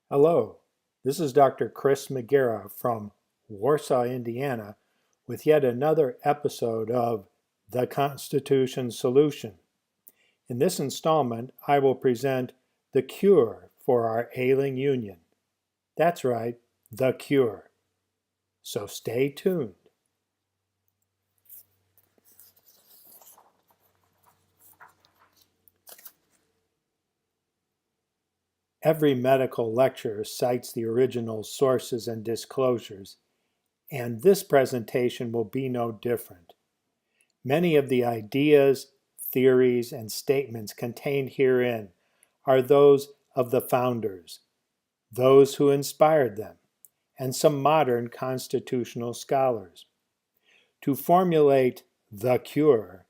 Hello, this is Dr. Chris McGarrah from Warsaw, Indiana, with yet another episode of The Constitution Solution. In this installment, I will present the cure for our ailing union. That's right, the cure. So stay tuned. Every medical lecture cites the original sources and disclosures, and this presentation will be no different. Many of the ideas, theories, and statements contained herein are those of the founders, those who inspired them, and some modern constitutional scholars. To formulate the cure,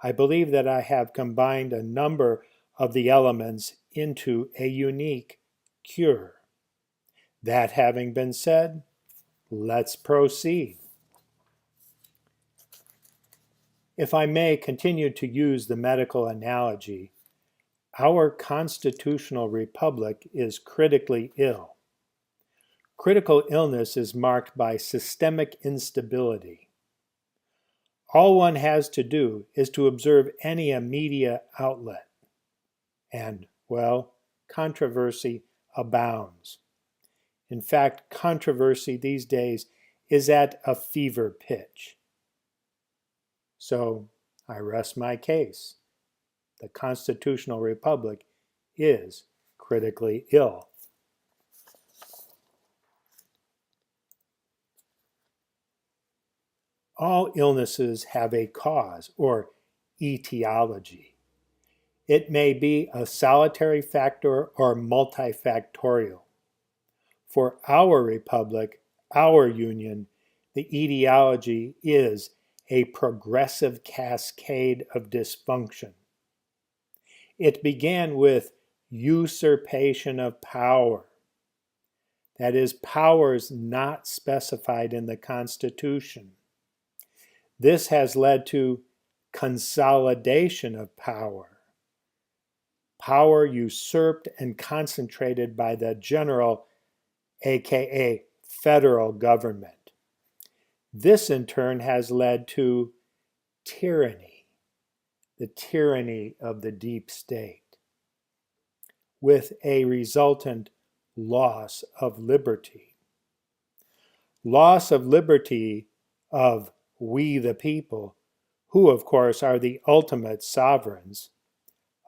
I believe that I have combined a number of the elements into a unique cure. That having been said, let's proceed. If I may continue to use the medical analogy, our constitutional republic is critically ill. Critical illness is marked by systemic instability. All one has to do is to observe any media outlet, and, well, controversy abounds. In fact, controversy these days is at a fever pitch. So I rest my case. The constitutional republic is critically ill. All illnesses have a cause or etiology. It may be a solitary factor or multifactorial. For our republic, our union, the etiology is a progressive cascade of dysfunction. It began with usurpation of power. That is, powers not specified in the Constitution. This has led to consolidation of power. Power usurped and concentrated by the general, aka federal government. This in turn has led to tyranny, the tyranny of the deep state, with a resultant loss of liberty. Loss of liberty of we the people, who of course are the ultimate sovereigns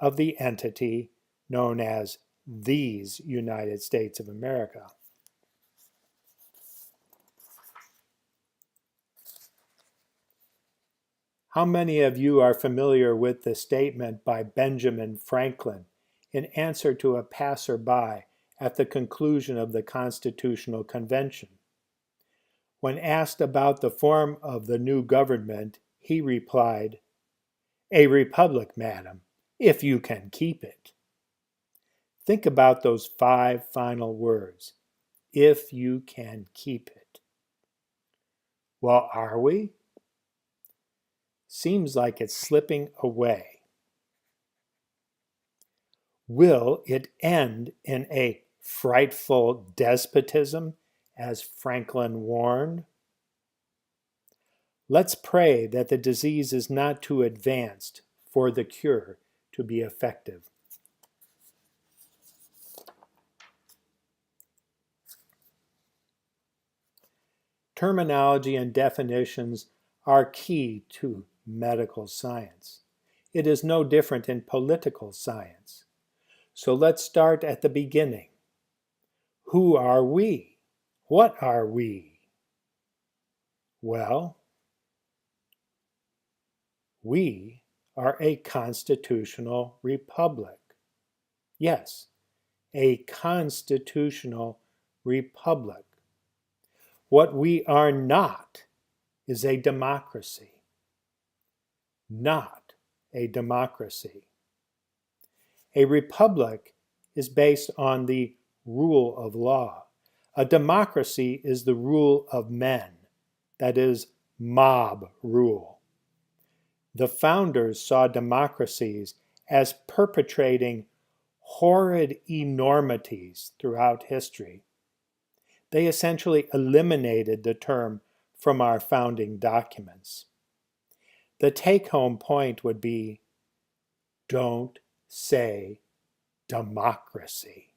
of the entity known as these United States of America. How many of you are familiar with the statement by Benjamin Franklin in answer to a passerby at the conclusion of the Constitutional Convention? When asked about the form of the new government, he replied, "A republic, madam, if you can keep it." Think about those 5 final words, if you can keep it. Well, are we? Seems like it's slipping away. Will it end in a frightful despotism, as Franklin warned? Let's pray that the disease is not too advanced for the cure to be effective. Terminology and definitions are key to medical science. It is no different in political science. So let's start at the beginning. Who are we? What are we? Well, we are a constitutional republic. Yes, a constitutional republic. What we are not is a democracy. Not a democracy. A republic is based on the rule of law. A democracy is the rule of men, that is, mob rule. The founders saw democracies as perpetrating horrid enormities throughout history, they essentially eliminated the term from our founding documents. The take-home point would be, don't say democracy,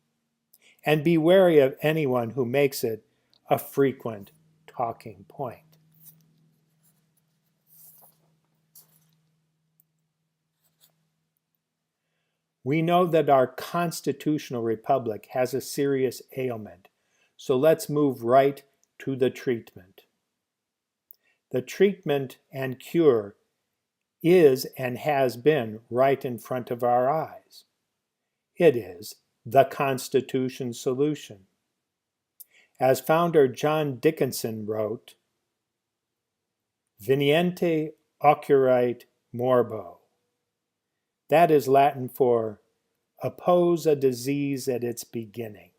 and be wary of anyone who makes it a frequent talking point. We know that our constitutional republic has a serious ailment, so let's move right to the treatment. The treatment and cure is and has been right in front of our eyes. It is the Constitution solution. As founder John Dickinson wrote, Veniente occurrite morbo. That is Latin for oppose a disease at its beginning.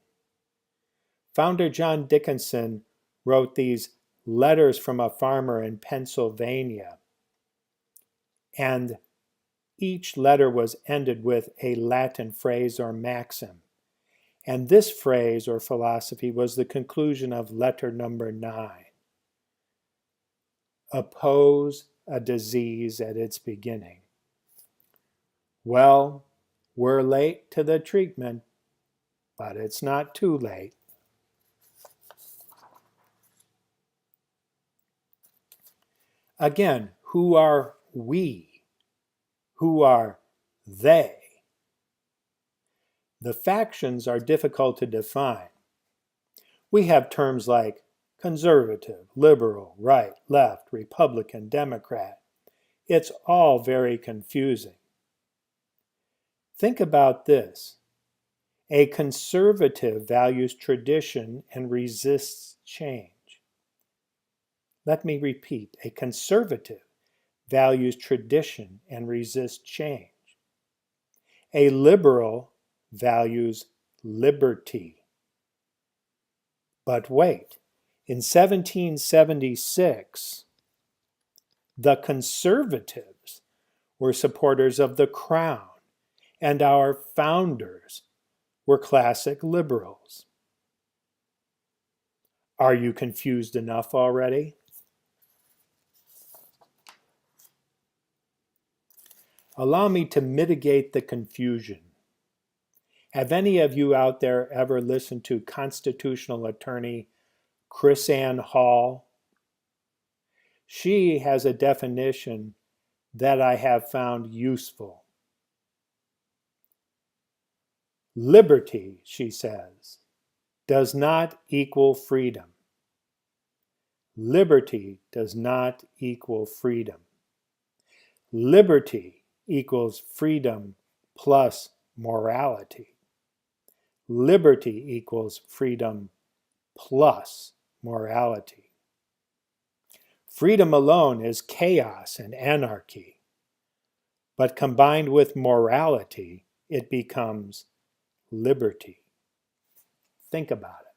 Founder John Dickinson wrote these letters from a farmer in Pennsylvania, and each letter was ended with a Latin phrase or maxim. And this phrase or philosophy was the conclusion of letter number 9. Oppose a disease at its beginning. Well, we're late to the treatment, but it's not too late. Again, who are we? Who are they? The factions are difficult to define. We have terms like conservative, liberal, right, left, Republican, Democrat. It's all very confusing. Think about this. A conservative values tradition and resists change. Let me repeat. A conservative values tradition and resists change. A liberal values liberty. But wait, in 1776, the conservatives were supporters of the crown, and our founders were classic liberals. Are you confused enough already? Allow me to mitigate the confusion. Have any of you out there ever listened to constitutional attorney Chris Ann Hall? She has a definition that I have found useful. Liberty, she says, does not equal freedom. Liberty does not equal freedom. Liberty equals freedom plus morality. Liberty equals freedom plus morality. Freedom alone is chaos and anarchy, but combined with morality, it becomes liberty. Think about it.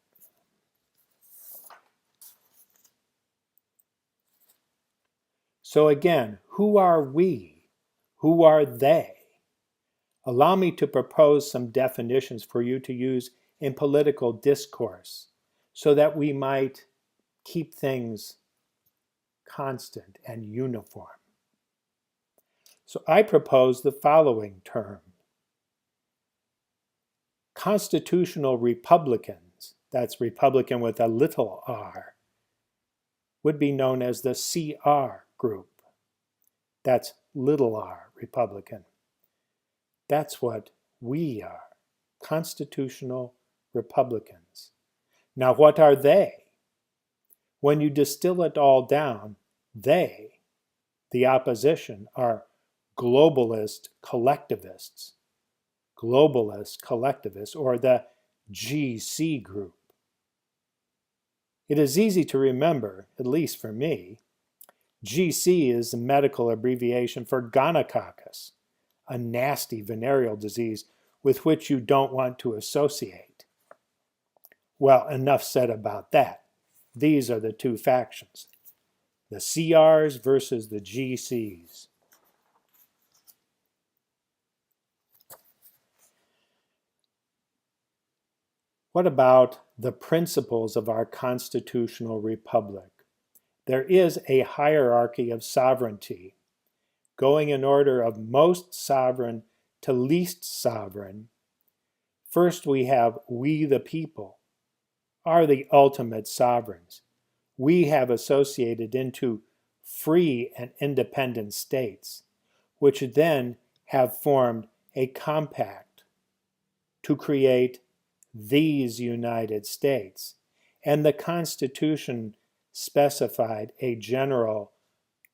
So again, who are we? Who are they? Allow me to propose some definitions for you to use in political discourse so that we might keep things constant and uniform. So I propose the following term. Constitutional Republicans, that's Republican with a little r, would be known as the CR group. That's little r, Republican. That's what we are, constitutional Republicans. Now, what are they? When you distill it all down, they, the opposition, are globalist collectivists. Globalist collectivists, or the GC group. It is easy to remember, at least for me. GC is the medical abbreviation for gonococcus, a nasty venereal disease with which you don't want to associate. Well, enough said about that. These are the two factions, the CRs versus the GCs. What about the principles of our constitutional republic? There is a hierarchy of sovereignty, going in order of most sovereign to least sovereign. First, we have we the people are the ultimate sovereigns. We have associated into free and independent states, which then have formed a compact to create these United States. And the Constitution specified a general,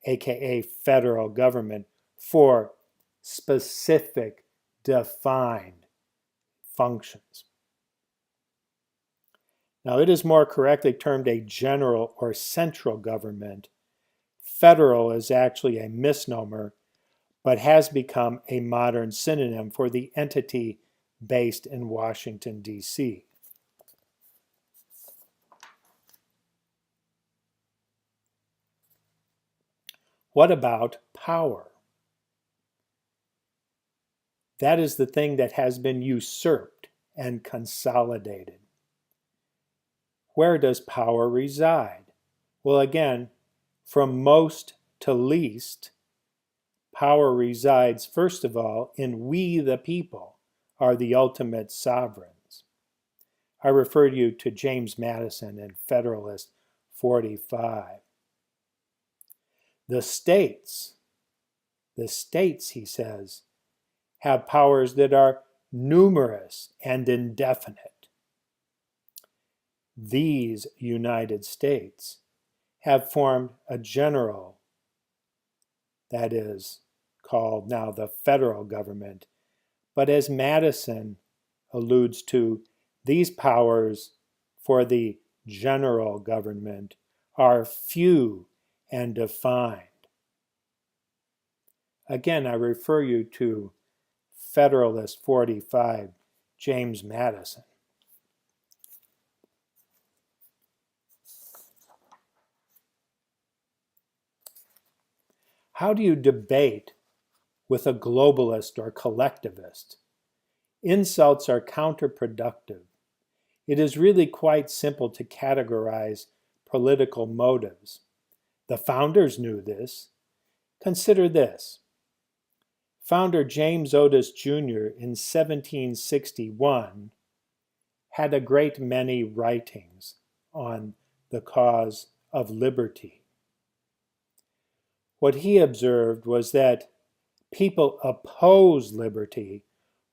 aka federal government, for specific, defined functions. Now, it is more correctly termed a general or central government. Federal is actually a misnomer, but has become a modern synonym for the entity based in Washington, D.C. What about power? That is the thing that has been usurped and consolidated. Where does power reside? Well, again, from most to least, power resides, first of all, in we the people are the ultimate sovereigns. I refer you to James Madison in Federalist 45. The states, he says, have powers that are numerous and indefinite. These United States have formed a general, that is called now the federal government. But as Madison alludes to, these powers for the general government are few and defined. Again, I refer you to Federalist 45, James Madison. How do you debate with a globalist or collectivist? Insults are counterproductive. It is really quite simple to categorize political motives. The founders knew this. Consider this. Founder James Otis Jr. in 1761 had a great many writings on the cause of liberty. What he observed was that people oppose liberty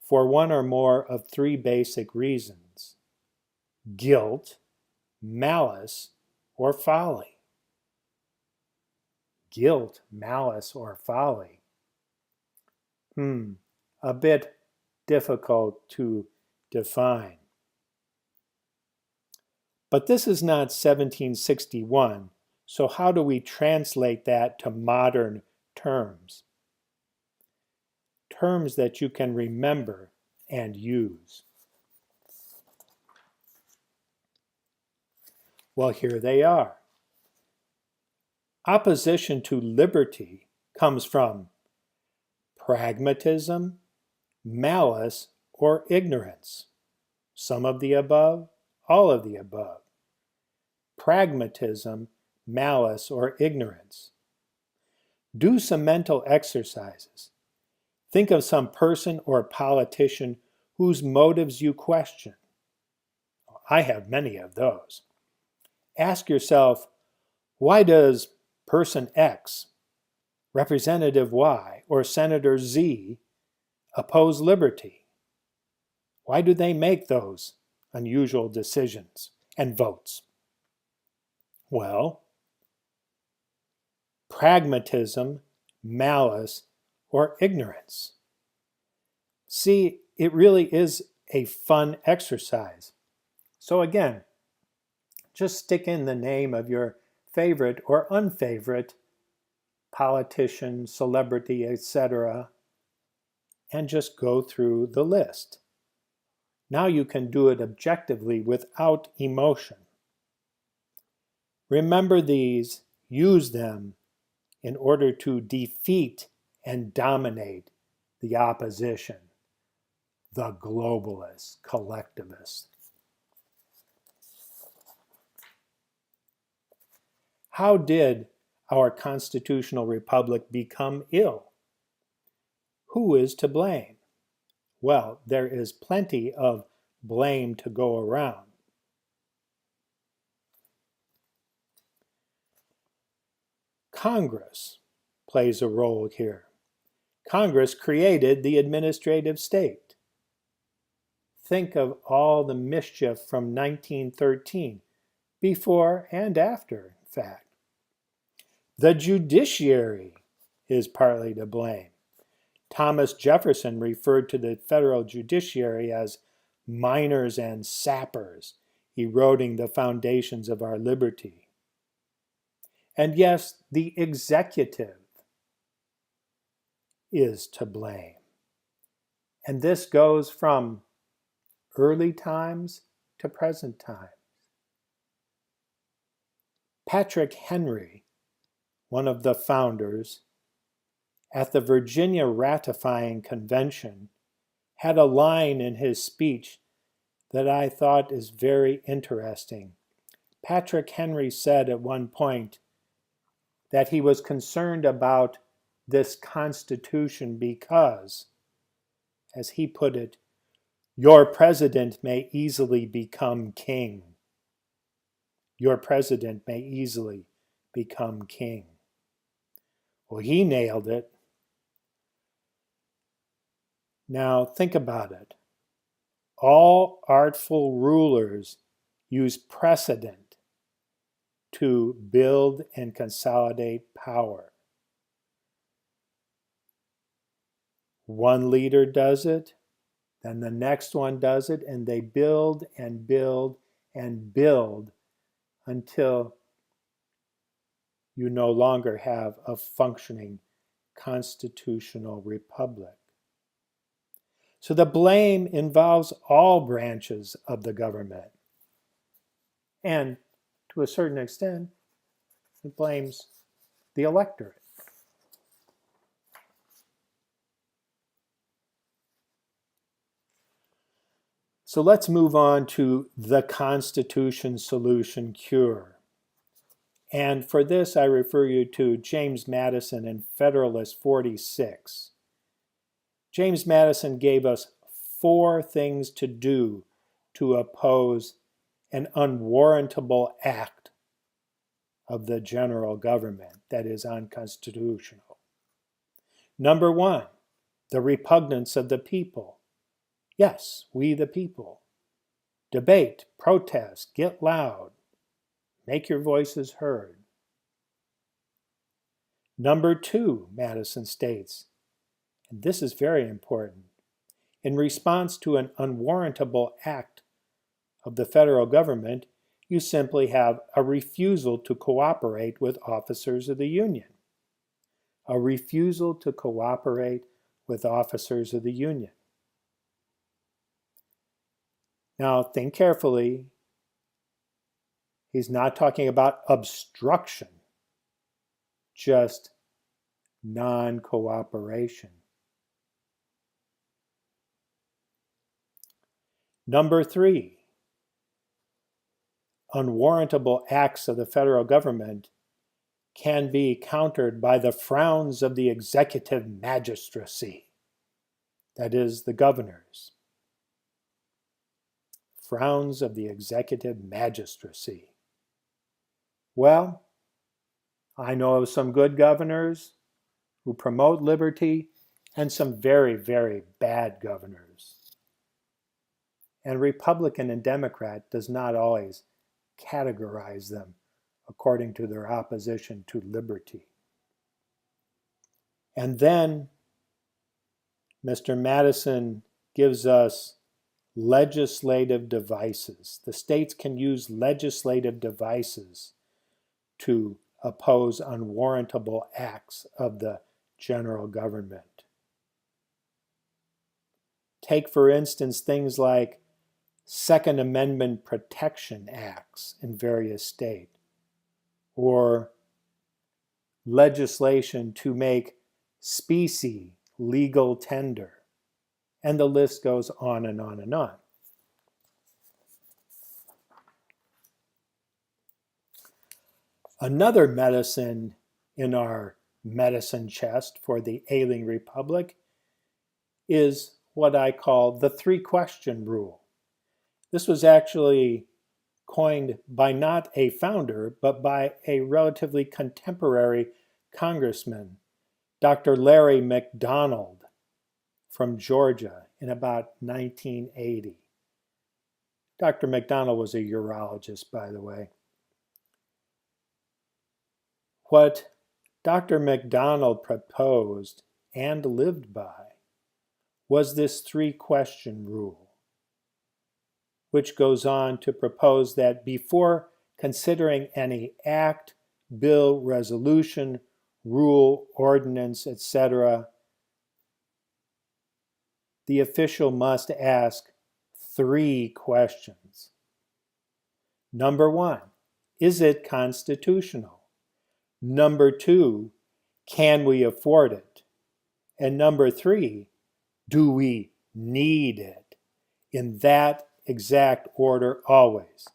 for one or more of three basic reasons: guilt, malice, or folly. Guilt, malice, or folly. A bit difficult to define. But this is not 1761, so how do we translate that to modern terms? Terms that you can remember and use. Well, here they are. Opposition to liberty comes from pragmatism, malice, or ignorance. Some of the above, all of the above. Pragmatism, malice, or ignorance. Do some mental exercises. Think of some person or politician whose motives you question. I have many of those. Ask yourself, why does person X, Representative Y, or Senator Z oppose liberty? Why do they make those unusual decisions and votes? Well, pragmatism, malice, or ignorance. See, it really is a fun exercise. So again, just stick in the name of your favorite or unfavorite politician, celebrity, etc., and just go through the list. Now you can do it objectively without emotion. Remember these, use them in order to defeat and dominate the opposition, the globalists, collectivists. How did our constitutional republic become ill? Who is to blame? Well, there is plenty of blame to go around. Congress plays a role here. Congress created the administrative state. Think of all the mischief from 1913, before and after, in fact. The judiciary is partly to blame. Thomas Jefferson referred to the federal judiciary as miners and sappers, eroding the foundations of our liberty. And yes, the executive is to blame. And this goes from early times to present times. Patrick Henry, one of the founders, at the Virginia Ratifying Convention, had a line in his speech that I thought is very interesting. Patrick Henry said at one point that he was concerned about this Constitution because, as he put it, your president may easily become king. Your president may easily become king. Well, he nailed it. Now think about it. All artful rulers use precedent to build and consolidate power. One leader does it, then the next one does it, and they build and build and build until you no longer have a functioning constitutional republic. So the blame involves all branches of the government. And to a certain extent, it blames the electorate. So let's move on to the Constitution Solution Cure. And for this, I refer you to James Madison in Federalist 46. James Madison gave us 4 things to do to oppose an unwarrantable act of the general government that is unconstitutional. Number 1, the repugnance of the people. Yes, we the people. Debate, protest, get loud. Make your voices heard. Number 2, Madison states, and this is very important, in response to an unwarrantable act of the federal government, you simply have a refusal to cooperate with officers of the Union. A refusal to cooperate with officers of the Union. Now, think carefully. He's not talking about obstruction, just non-cooperation. Number 3, unwarrantable acts of the federal government can be countered by the frowns of the executive magistracy, that is, the governors. Frowns of the executive magistracy. Well, I know of some good governors who promote liberty and some very, very bad governors. And Republican and Democrat does not always categorize them according to their opposition to liberty. And then Mr. Madison gives us legislative devices. The states can use legislative devices to oppose unwarrantable acts of the general government. Take, for instance, things like Second Amendment protection acts in various states, or legislation to make specie legal tender, and the list goes on and on and on. Another medicine in our medicine chest for the ailing republic is what I call the three-question rule. This was actually coined by not a founder, but by a relatively contemporary congressman, Dr. Larry McDonald from Georgia in about 1980. Dr. McDonald was a urologist, by the way. What Dr. McDonald proposed and lived by was this three-question rule, which goes on to propose that before considering any act, bill, resolution, rule, ordinance, etc., the official must ask three questions. Number one, is it constitutional? Number two, can we afford it? And number three, do we need it? In that exact order always.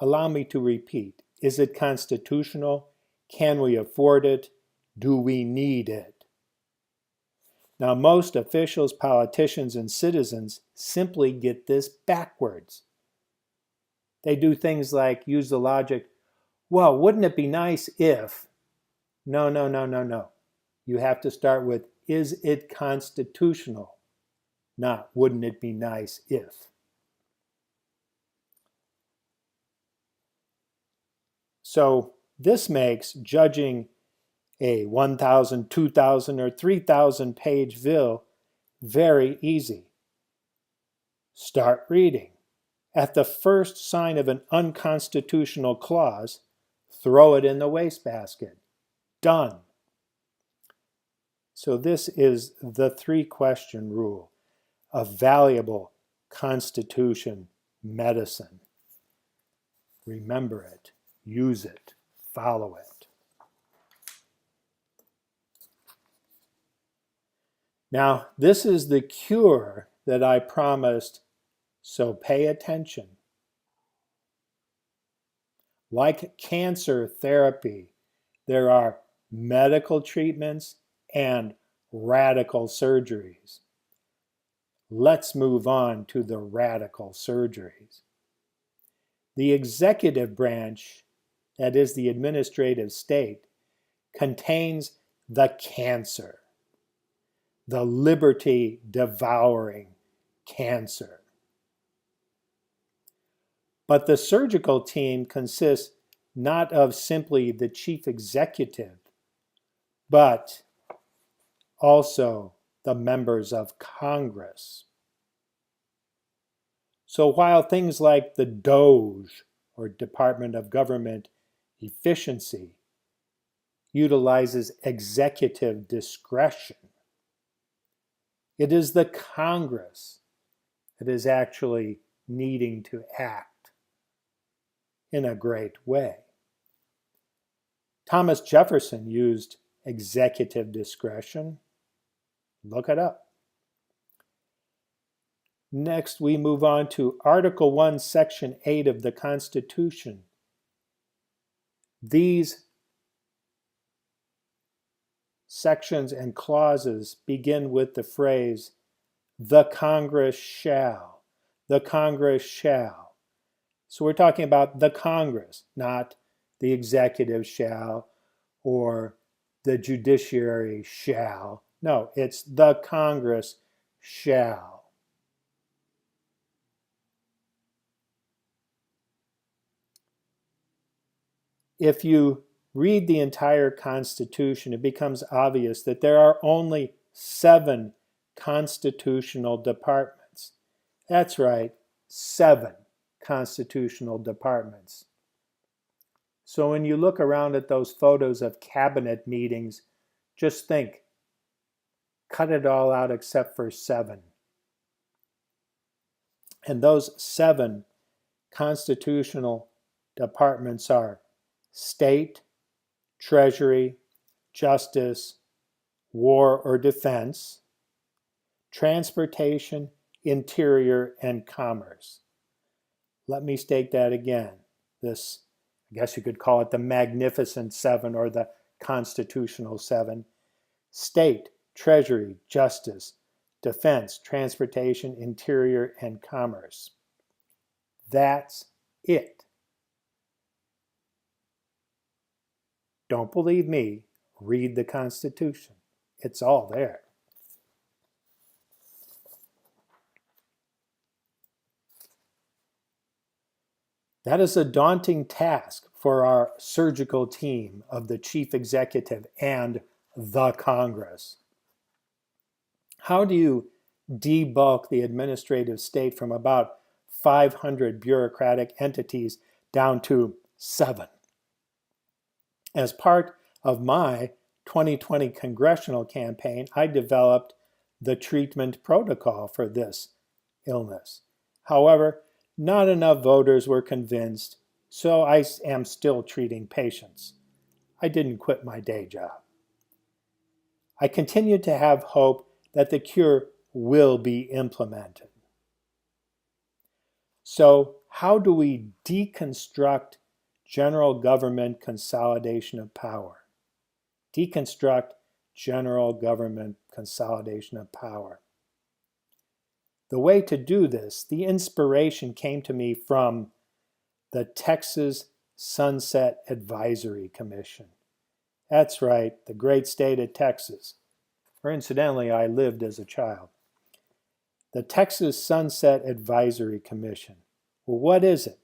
Allow me to repeat. Is it constitutional? Can we afford it? Do we need it? Now, most officials, politicians, and citizens simply get this backwards. They do things like use the logic, well, wouldn't it be nice if? No, no, no, no, no. You have to start with, is it constitutional? Not, wouldn't it be nice if? So this makes judging a 1,000, 2,000, or 3,000 page bill very easy. Start reading. At the first sign of an unconstitutional clause, throw it in the wastebasket. Done. So this is the three-question rule of valuable Constitution medicine. Remember it, use it, follow it. Now, this is the cure that I promised, so pay attention. Like cancer therapy, there are medical treatments and radical surgeries. Let's move on to the radical surgeries. The executive branch, that is the administrative state, contains the cancer, the liberty-devouring cancer. But the surgical team consists not of simply the chief executive, but also the members of Congress. So while things like the DOGE, or Department of Government Efficiency, utilizes executive discretion, it is the Congress that is actually needing to act in a great way. Thomas Jefferson used executive discretion. Look it up. Next, we move on to Article 1, Section 8 of the Constitution. These sections and clauses begin with the phrase, the Congress shall. The Congress shall. So we're talking about the Congress, not the executive shall or the judiciary shall. No, it's the Congress shall. If you read the entire Constitution, it becomes obvious that there are only 7 constitutional departments. That's right, 7 constitutional departments. So when you look around at those photos of cabinet meetings, just think, cut it all out except for 7. And those 7 constitutional departments are State, Treasury, Justice, War or Defense, Transportation, Interior, and Commerce. Let me state that again. This I guess you could call it the Magnificent Seven or the Constitutional Seven: state, treasury, justice, defense, transportation, interior, and commerce. That's it. Don't believe me? Read the Constitution. It's all there. That is a daunting task for our surgical team of the chief executive and the Congress. How do you debulk the administrative state from about 500 bureaucratic entities down to 7? As part of my 2020 congressional campaign, I developed the treatment protocol for this illness. However, not enough voters were convinced, so I am still treating patients. I didn't quit my day job. I continue to have hope that the cure will be implemented. So, how do we deconstruct general government consolidation of power? Deconstruct general government consolidation of power. The way to do this, the inspiration came to me from the Texas Sunset Advisory Commission. That's right, the great state of Texas, where incidentally I lived as a child. The Texas Sunset Advisory Commission. Well, what is it?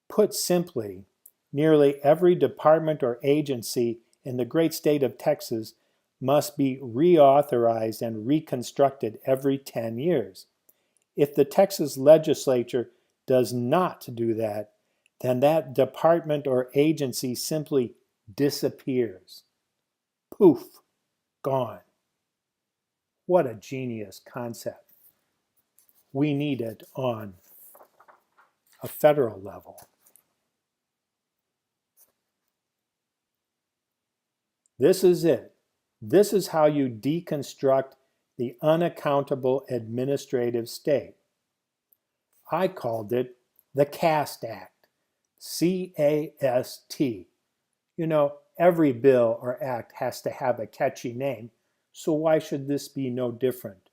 Put simply, nearly every department or agency in the great state of Texas must be reauthorized and reconstructed every 10 years. If the Texas legislature does not do that, then that department or agency simply disappears. Poof, gone. What a genius concept. We need it on a federal level. This is it. This is how you deconstruct the unaccountable administrative state. I called it the CAST Act. C-A-S-T. You know, every bill or act has to have a catchy name, so why should this be no different?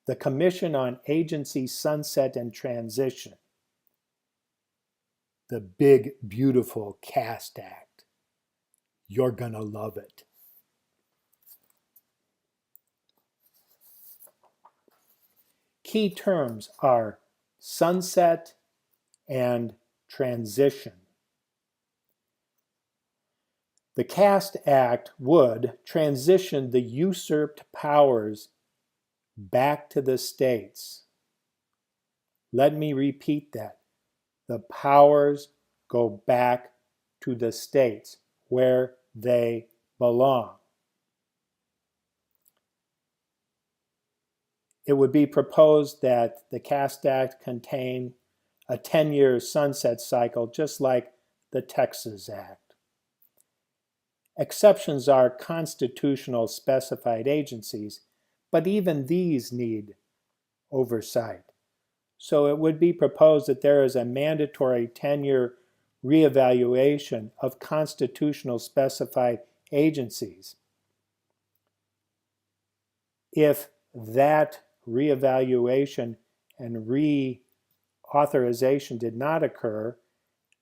The Commission on Agency Sunset and Transition. The big, beautiful CAST Act. You're gonna love it. Key terms are sunset and transition. The CAST Act would transition the usurped powers back to the states. Let me repeat that. The powers go back to the states where they belong. It would be proposed that the CAST Act contain a 10-year sunset cycle, just like the Texas Act. Exceptions are constitutional specified agencies, but even these need oversight. So it would be proposed that there is a mandatory 10-year reevaluation of constitutional specified agencies. If that reevaluation and reauthorization did not occur,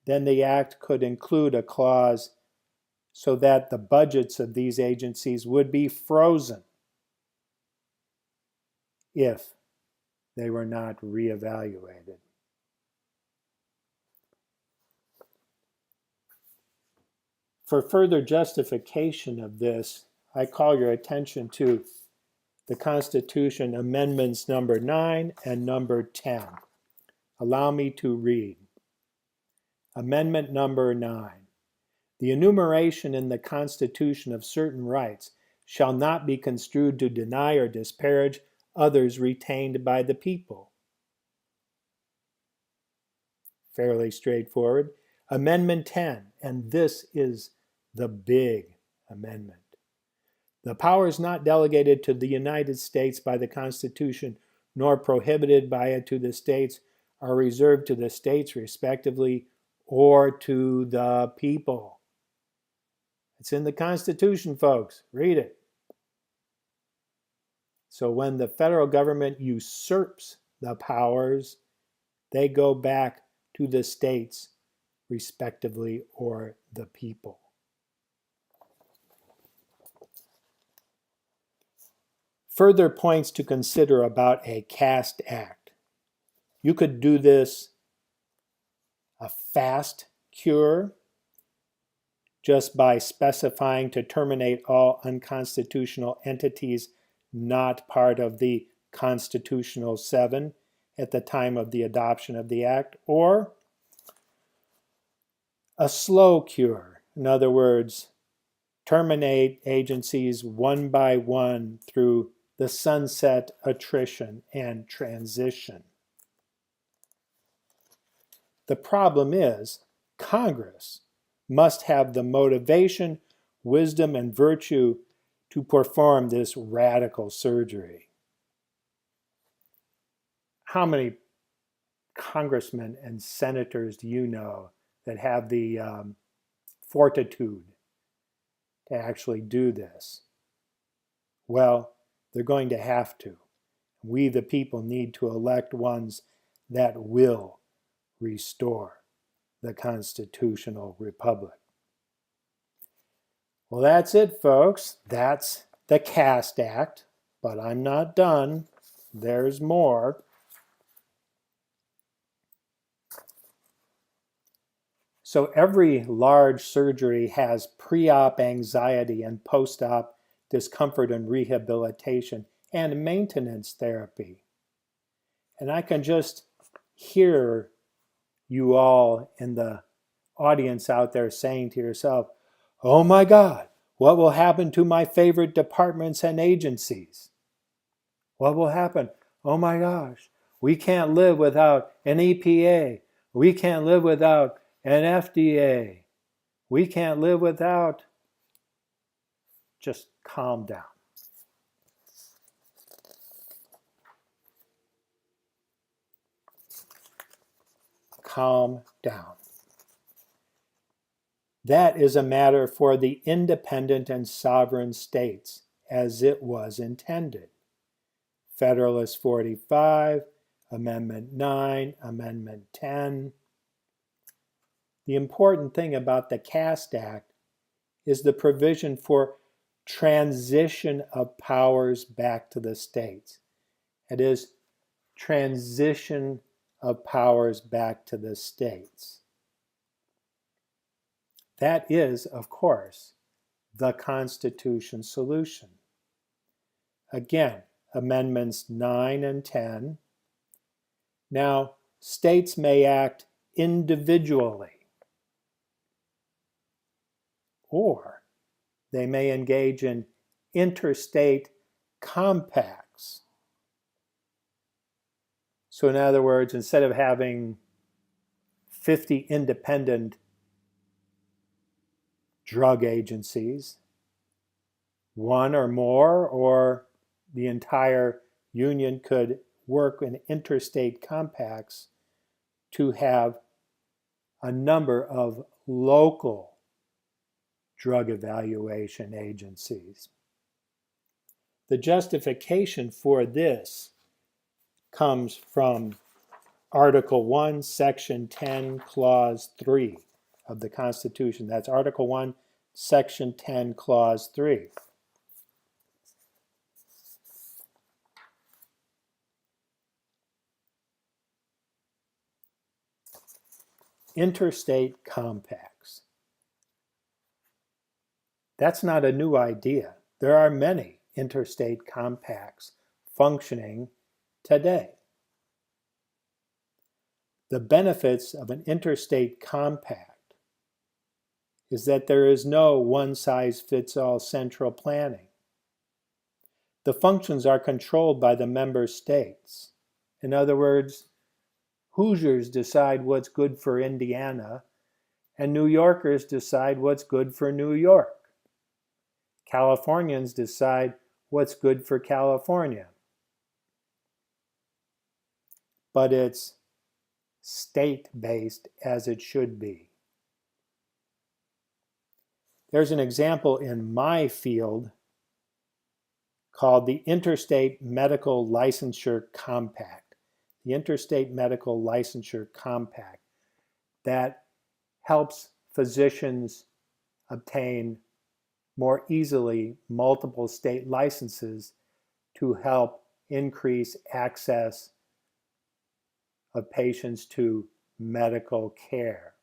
then the act could include a clause so that the budgets of these agencies would be frozen if they were not reevaluated. For further justification of this, I call your attention to the Constitution Amendments number 9 and number 10. Allow me to read. Amendment number 9. The enumeration in the Constitution of certain rights shall not be construed to deny or disparage others retained by the people. Fairly straightforward. Amendment 10, and this is the big amendment. The powers not delegated to the United States by the Constitution nor prohibited by it to the states are reserved to the states respectively or to the people. It's in the Constitution, folks. Read it. So when the federal government usurps the powers, they go back to the states, respectively, or the people. Further points to consider about a caste act. You could do this a fast cure just by specifying to terminate all unconstitutional entities not part of the Constitutional Seven at the time of the adoption of the act, or a slow cure. In other words, terminate agencies one by one through the sunset, attrition, and transition. The problem is Congress must have the motivation, wisdom, and virtue to perform this radical surgery. How many congressmen and senators do you know that have the fortitude to actually do this? Well, they're going to have to. We, the people, need to elect ones that will restore the constitutional republic. Well, that's it, folks. That's the Caste Act, but I'm not done. There's more. So every large surgery has pre-op anxiety and post-op discomfort and rehabilitation and maintenance therapy. And I can just hear you all in the audience out there saying to yourself, oh my God, what will happen to my favorite departments and agencies? What will happen? Oh my gosh, we can't live without an EPA. We can't live without an FDA. We can't live without. Just calm down. Calm down. That is a matter for the independent and sovereign states, as it was intended. Federalist 45, Amendment 9, Amendment 10. The important thing about the Caste Act is the provision for transition of powers back to the states. It is transition of powers back to the states. That is, of course, the Constitution solution. Again, Amendments 9 and 10. Now, states may act individually, or they may engage in interstate compacts. So in other words, instead of having 50 independent drug agencies, one or more, or the entire union could work in interstate compacts to have a number of local drug evaluation agencies. The justification for this comes from Article 1, Section 10, Clause 3 of the Constitution. That's Article 1, Section 10, Clause 3. Interstate compacts. That's not a new idea. There are many interstate compacts functioning today. The benefits of an interstate compact is that there is no one-size-fits-all central planning. The functions are controlled by the member states. In other words, Hoosiers decide what's good for Indiana, and New Yorkers decide what's good for New York. Californians decide what's good for California. But it's state-based as it should be. There's an example in my field called the Interstate Medical Licensure Compact. The Interstate Medical Licensure Compact that helps physicians obtain more easily multiple state licenses to help increase access of patients to medical care.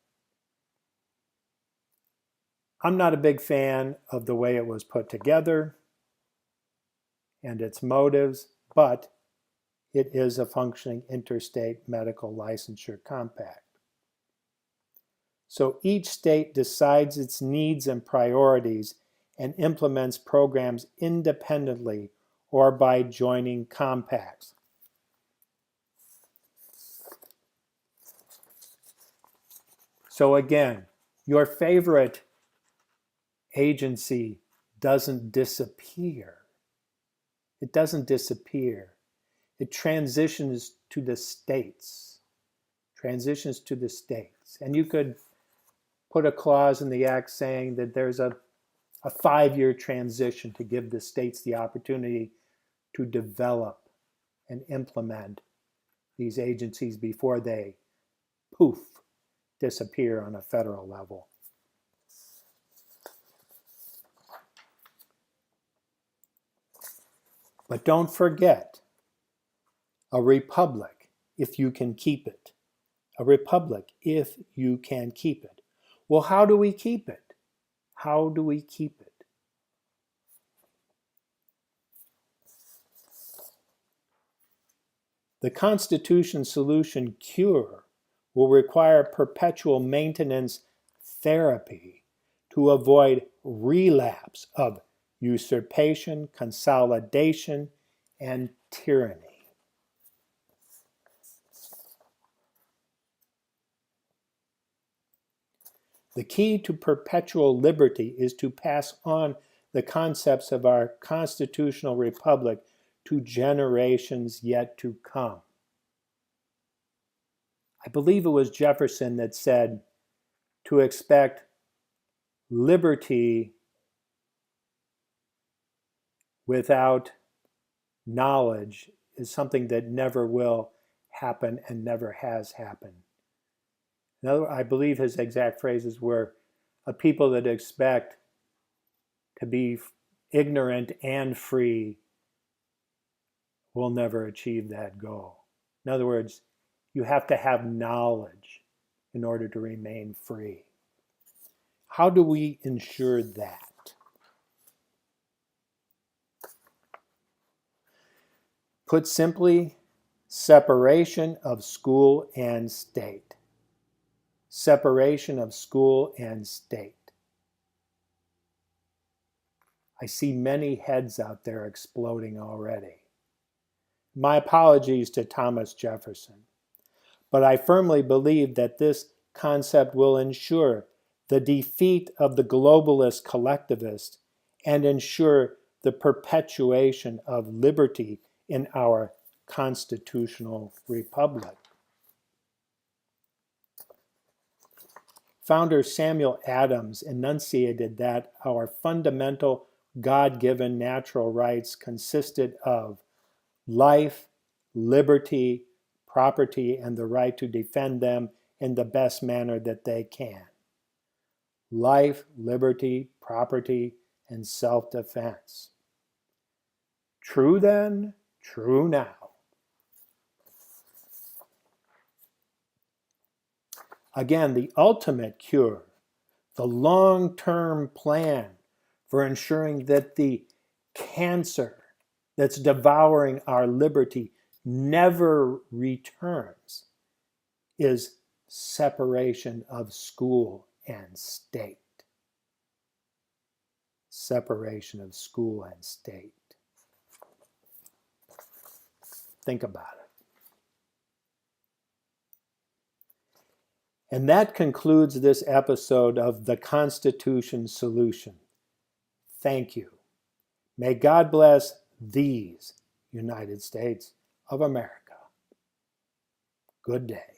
I'm not a big fan of the way it was put together and its motives, but it is a functioning interstate medical licensure compact. So each state decides its needs and priorities and implements programs independently or by joining compacts. So again, your favorite agency doesn't disappear. It doesn't disappear. It transitions to the states. Transitions to the states. And you could put a clause in the act saying that there's a 5-year transition to give the states the opportunity to develop and implement these agencies before they, poof, disappear on a federal level. But don't forget, a republic, if you can keep it. A republic, if you can keep it. Well, how do we keep it? How do we keep it? The Constitution solution cure will require perpetual maintenance therapy to avoid relapse of usurpation, consolidation, and tyranny. The key to perpetual liberty is to pass on the concepts of our constitutional republic to generations yet to come. I believe it was Jefferson that said to expect liberty without knowledge is something that never will happen and never has happened. I believe his exact phrases were, a people that expect to be ignorant and free will never achieve that goal. In other words, you have to have knowledge in order to remain free. How do we ensure that? Put simply, separation of school and state. Separation of school and state. I see many heads out there exploding already. My apologies to Thomas Jefferson, but I firmly believe that this concept will ensure the defeat of the globalist collectivist and ensure the perpetuation of liberty in our constitutional republic. Founder Samuel Adams enunciated that our fundamental God-given natural rights consisted of life, liberty, property, and the right to defend them in the best manner that they can. Life, liberty, property, and self-defense. True then, true now. Again, the ultimate cure, the long-term plan for ensuring that the cancer that's devouring our liberty never returns is separation of school and state. Separation of school and state. Think about it. And that concludes this episode of The Constitution Solution. Thank you. May God bless these United States of America. Good day.